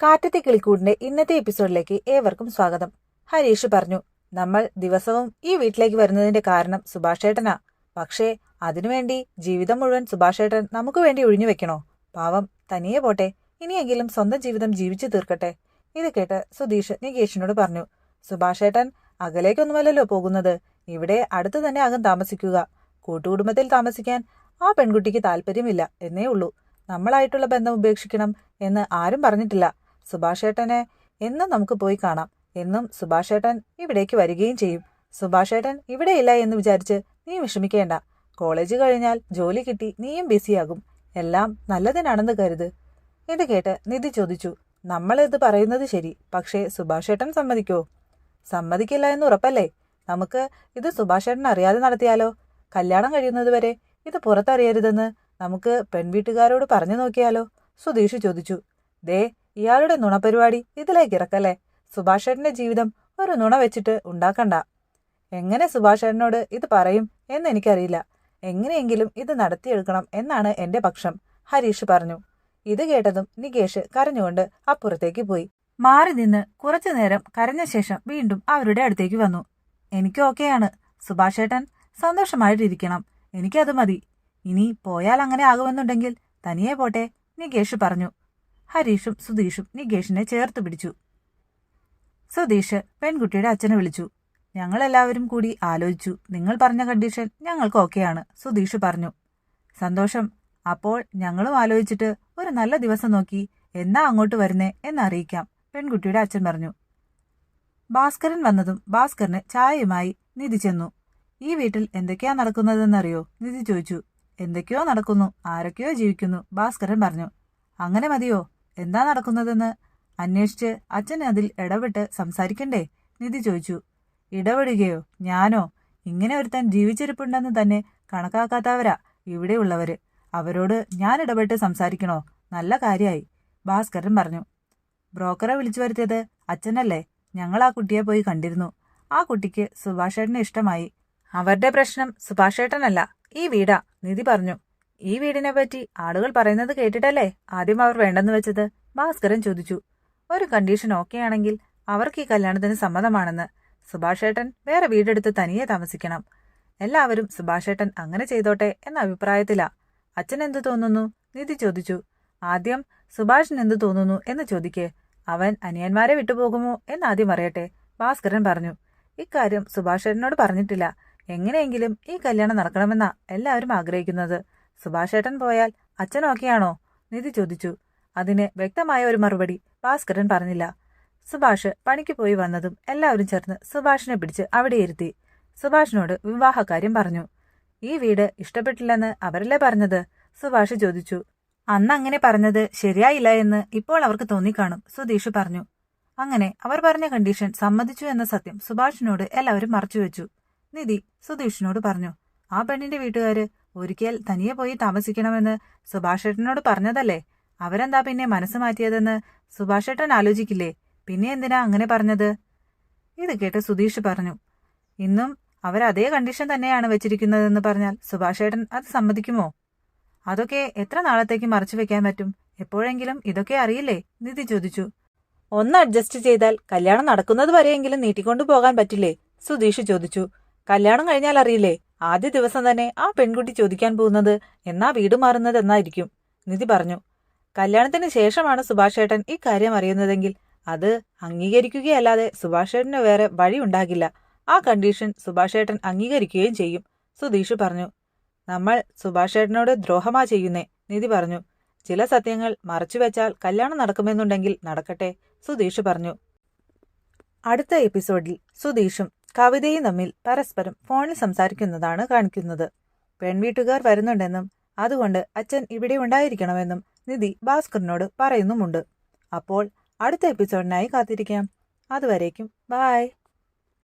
കാറ്റത്തെ കിളിക്കൂടിന്റെ ഇന്നത്തെ എപ്പിസോഡിലേക്ക് ഏവർക്കും സ്വാഗതം. ഹരീഷ് പറഞ്ഞു, നമ്മൾ ദിവസവും ഈ വീട്ടിലേക്ക് വരുന്നതിന്റെ കാരണം സുഭാഷേട്ടനാ. പക്ഷേ അതിനുവേണ്ടി ജീവിതം മുഴുവൻ സുഭാഷേട്ടൻ നമുക്ക് വേണ്ടി ഒഴിഞ്ഞു വെക്കണോ? പാവം തനിയെ പോട്ടെ, ഇനിയെങ്കിലും സ്വന്തം ജീവിതം ജീവിച്ചു തീർക്കട്ടെ. ഇത് കേട്ട് സുധീഷ് നികേഷിനോട് പറഞ്ഞു, സുഭാഷേട്ടൻ അകലേക്കൊന്നുമല്ലല്ലോ പോകുന്നത്, ഇവിടെ അടുത്തു തന്നെ ആകും താമസിക്കുക. കൂട്ടുകുടുംബത്തിൽ താമസിക്കാൻ ആ പെൺകുട്ടിക്ക് താല്പര്യമില്ല എന്നേ ഉള്ളൂ. നമ്മളായിട്ടുള്ള ബന്ധം ഉപേക്ഷിക്കണം എന്ന് ആരും പറഞ്ഞിട്ടില്ല. സുഭാഷേട്ടനെ എന്നും നമുക്ക് പോയി കാണാം. എന്നും സുഭാഷേട്ടൻ ഇവിടേക്ക് വരികയും ചെയ്യും. സുഭാഷേട്ടൻ ഇവിടെയില്ല എന്ന് വിചാരിച്ച് നീ വിഷമിക്കേണ്ട. കോളേജ് കഴിഞ്ഞാൽ ജോലി കിട്ടി നീയും ബിസിയാകും. എല്ലാം നല്ലതിനാണെന്ന് കരുത്. ഇത് കേട്ട് നിധി ചോദിച്ചു, നമ്മളിത് പറയുന്നത് ശരി, പക്ഷേ സുഭാഷേട്ടൻ സമ്മതിക്കോ? സമ്മതിക്കില്ല എന്ന് ഉറപ്പല്ലേ? നമുക്ക് ഇത് സുഭാഷേട്ടൻ അറിയാതെ നടത്തിയാലോ? കല്യാണം കഴിയുന്നതുവരെ ഇത് പുറത്തറിയരുതെന്ന് നമുക്ക് പെൺവീട്ടുകാരോട് പറഞ്ഞു നോക്കിയാലോ? സുധീഷ് ചോദിച്ചു. ദേ, ഇയാളുടെ നുണപരിപാടി ഇതിലേക്ക് ഇറക്കല്ലേ. സുഭാഷേട്ടന്റെ ജീവിതം ഒരു നുണ വെച്ചിട്ട് ഉണ്ടാക്കണ്ട. എങ്ങനെ സുഭാഷേട്ടനോട് ഇത് പറയും എന്ന് എനിക്കറിയില്ല. എങ്ങനെയെങ്കിലും ഇത് നടത്തിയെടുക്കണം എന്നാണ് എന്റെ പക്ഷം, ഹരീഷ് പറഞ്ഞു. ഇത് കേട്ടതും നികേഷ് കരഞ്ഞുകൊണ്ട് അപ്പുറത്തേക്ക് പോയി. മാറി നിന്ന് കുറച്ചു നേരം കരഞ്ഞ ശേഷം വീണ്ടും അവരുടെ അടുത്തേക്ക് വന്നു. എനിക്ക് ഓക്കെയാണ്. സുഭാഷേട്ടൻ സന്തോഷമായിട്ടിരിക്കണം. എനിക്കത് മതി. ഇനി പോയാൽ അങ്ങനെ ആകുമെന്നുണ്ടെങ്കിൽ തനിയെ പോട്ടെ, നികേഷ് പറഞ്ഞു. ഹരീഷും സുധീഷും നികേഷിനെ ചേർത്ത് പിടിച്ചു. സുധീഷ് പെൺകുട്ടിയുടെ അച്ഛനെ വിളിച്ചു. ഞങ്ങളെല്ലാവരും കൂടി ആലോചിച്ചു. നിങ്ങൾ പറഞ്ഞ കണ്ടീഷൻ ഞങ്ങൾക്ക് ഓക്കെയാണ്, സുധീഷ് പറഞ്ഞു. സന്തോഷം. അപ്പോൾ ഞങ്ങളും ആലോചിച്ചിട്ട് ഒരു നല്ല ദിവസം നോക്കി എന്നാ അങ്ങോട്ട് വരുന്നേ എന്നറിയിക്കാം, പെൺകുട്ടിയുടെ അച്ഛൻ പറഞ്ഞു. ഭാസ്കരൻ വന്നതും ഭാസ്കറിന് ചായയുമായി നിധി ചെന്നു. ഈ വീട്ടിൽ എന്തൊക്കെയാ നടക്കുന്നതെന്നറിയോ? നിധി ചോദിച്ചു. എന്തൊക്കെയോ നടക്കുന്നു, ആരൊക്കെയോ ജീവിക്കുന്നു, ഭാസ്കരൻ പറഞ്ഞു. അങ്ങനെ മതിയോ? എന്താ നടക്കുന്നതെന്ന് അന്വേഷിച്ച് അച്ഛൻ അതിൽ ഇടപെട്ട് സംസാരിക്കണ്ടേ? നിധി ചോദിച്ചു. ഇടപെടുകയോ? ഞാനോ? ഇങ്ങനെ ഒരുത്തൻ ജീവിച്ചിരിപ്പുണ്ടെന്ന് തന്നെ കണക്കാക്കാത്തവരാ ഇവിടെയുള്ളവര്. അവരോട് ഞാൻ ഇടപെട്ട് സംസാരിക്കണോ? നല്ല കാര്യമായി, ഭാസ്കരൻ പറഞ്ഞു. ബ്രോക്കറെ വിളിച്ചു വരുത്തിയത് അച്ഛനല്ലേ? ഞങ്ങൾ ആ കുട്ടിയെ പോയി കണ്ടിരുന്നു. ആ കുട്ടിക്ക് സുഭാഷേട്ടനെ ഇഷ്ടമായി. അവരുടെ പ്രശ്നം സുഭാഷേട്ടനല്ല, ഈ വീടാ, നിധി പറഞ്ഞു. ഈ വീടിനെ പറ്റി ആളുകൾ പറയുന്നത് കേട്ടിട്ടല്ലേ ആദ്യം അവർ വേണ്ടെന്ന് വെച്ചത്? ഭാസ്കരൻ ചോദിച്ചു. ഒരു കണ്ടീഷൻ ഓക്കെയാണെങ്കിൽ അവർക്ക് ഈ കല്യാണത്തിന് സമ്മതമാണെന്ന്. സുഭാഷേട്ടൻ വേറെ വീടെടുത്ത് തനിയെ താമസിക്കണം. എല്ലാവരും സുഭാഷേട്ടൻ അങ്ങനെ ചെയ്തോട്ടെ എന്ന അഭിപ്രായത്തിലാ. അച്ഛൻ എന്തു തോന്നുന്നു? നിധി ചോദിച്ചു. ആദ്യം സുഭാഷിന് എന്തു തോന്നുന്നു എന്ന് ചോദിക്കേ. അവൻ അനിയന്മാരെ വിട്ടുപോകുമോ എന്നാദ്യം അറിയട്ടെ, ഭാസ്കരൻ പറഞ്ഞു. ഇക്കാര്യം സുഭാഷേട്ടനോട് പറഞ്ഞിട്ടില്ല. എങ്ങനെയെങ്കിലും ഈ കല്യാണം നടക്കണമെന്നാ എല്ലാവരും ആഗ്രഹിക്കുന്നത്. സുഭാഷേട്ടൻ പോയാൽ അച്ഛൻ ഓക്കെയാണോ? നിധി ചോദിച്ചു. അതിന് വ്യക്തമായ ഒരു മറുപടി ഭാസ്കരൻ പറഞ്ഞില്ല. സുഭാഷ് പണിക്ക് പോയി വന്നതും എല്ലാവരും ചേർന്ന് സുഭാഷിനെ പിടിച്ച് അവിടെ ഇരുത്തി. സുഭാഷിനോട് വിവാഹകാര്യം പറഞ്ഞു. ഈ വീട് ഇഷ്ടപ്പെട്ടില്ലെന്ന് അവരല്ലേ പറഞ്ഞത്? സുഭാഷ് ചോദിച്ചു. അന്ന് അങ്ങനെ പറഞ്ഞത് ശരിയായില്ല എന്ന് ഇപ്പോൾ അവർക്ക് തോന്നിക്കാണും, സുധീഷ് പറഞ്ഞു. അങ്ങനെ അവർ പറഞ്ഞ കണ്ടീഷൻ സമ്മതിച്ചു എന്ന സത്യം സുഭാഷിനോട് എല്ലാവരും മറച്ചുവെച്ചു. നിധി സുധീഷിനോട് പറഞ്ഞു. ആ പെണ്ണിന്റെ വീട്ടുകാര് ഒരിക്കൽ തനിയെ പോയി താമസിക്കണമെന്ന് സുഭാഷേട്ടനോട് പറഞ്ഞതല്ലേ? അവരെന്താ പിന്നെ മനസ്സ് മാറ്റിയതെന്ന് സുഭാഷേട്ടൻ ആലോചിക്കില്ലേ? പിന്നെ എന്തിനാ അങ്ങനെ പറഞ്ഞത്? ഇത് കേട്ട് സുധീഷ് പറഞ്ഞു. ഇന്നും അവരതേ കണ്ടീഷൻ തന്നെയാണ് വെച്ചിരിക്കുന്നതെന്ന് പറഞ്ഞാൽ സുഭാഷേട്ടൻ അത് സമ്മതിക്കുമോ? അതൊക്കെ എത്ര നാളത്തേക്ക് മറച്ചു വെക്കാൻ പറ്റും? എപ്പോഴെങ്കിലും ഇതൊക്കെ അറിയില്ലേ? നിധി ചോദിച്ചു. ഒന്ന് അഡ്ജസ്റ്റ് ചെയ്താൽ കല്യാണം നടക്കുന്നത് വരെയെങ്കിലും നീട്ടിക്കൊണ്ടു പോകാൻ പറ്റില്ലേ? സുധീഷ് ചോദിച്ചു. കല്യാണം കഴിഞ്ഞാൽ അറിയില്ലേ? ആദ്യ ദിവസം തന്നെ ആ പെൺകുട്ടി ചോദിക്കാൻ പോകുന്നത് എന്നാ വീട് മാറുന്നത് എന്നായിരിക്കും, നിധി പറഞ്ഞു. കല്യാണത്തിന് ശേഷമാണ് സുഭാഷേട്ടൻ ഈ കാര്യം അറിയുന്നതെങ്കിൽ അത് അംഗീകരിക്കുകയല്ലാതെ സുഭാഷേട്ടന് വേറെ വഴി ഉണ്ടാകില്ല. ആ കണ്ടീഷൻ സുഭാഷേട്ടൻ അംഗീകരിക്കുകയും ചെയ്യും, സുധീഷ് പറഞ്ഞു. നമ്മൾ സുഭാഷേട്ടനോട് ദ്രോഹമാ ചെയ്യുന്നേ, നിധി പറഞ്ഞു. ചില സത്യങ്ങൾ മറച്ചുവെച്ചാൽ കല്യാണം നടക്കുമെന്നുണ്ടെങ്കിൽ നടക്കട്ടെ, സുധീഷ് പറഞ്ഞു. അടുത്ത എപ്പിസോഡിൽ സുധീഷും കവിതയും തമ്മിൽ പരസ്പരം ഫോണിൽ സംസാരിക്കുന്നതാണ് കാണിക്കുന്നത്. പെൺവീട്ടുകാർ വരുന്നുണ്ടെന്നും അതുകൊണ്ട് അച്ഛൻ ഇവിടെ ഉണ്ടായിരിക്കണമെന്നും നിധി ഭാസ്കറിനോട് പറയുന്നുമുണ്ട്. അപ്പോൾ അടുത്ത എപ്പിസോഡിനായി കാത്തിരിക്കാം. അതുവരേക്കും ബായ്.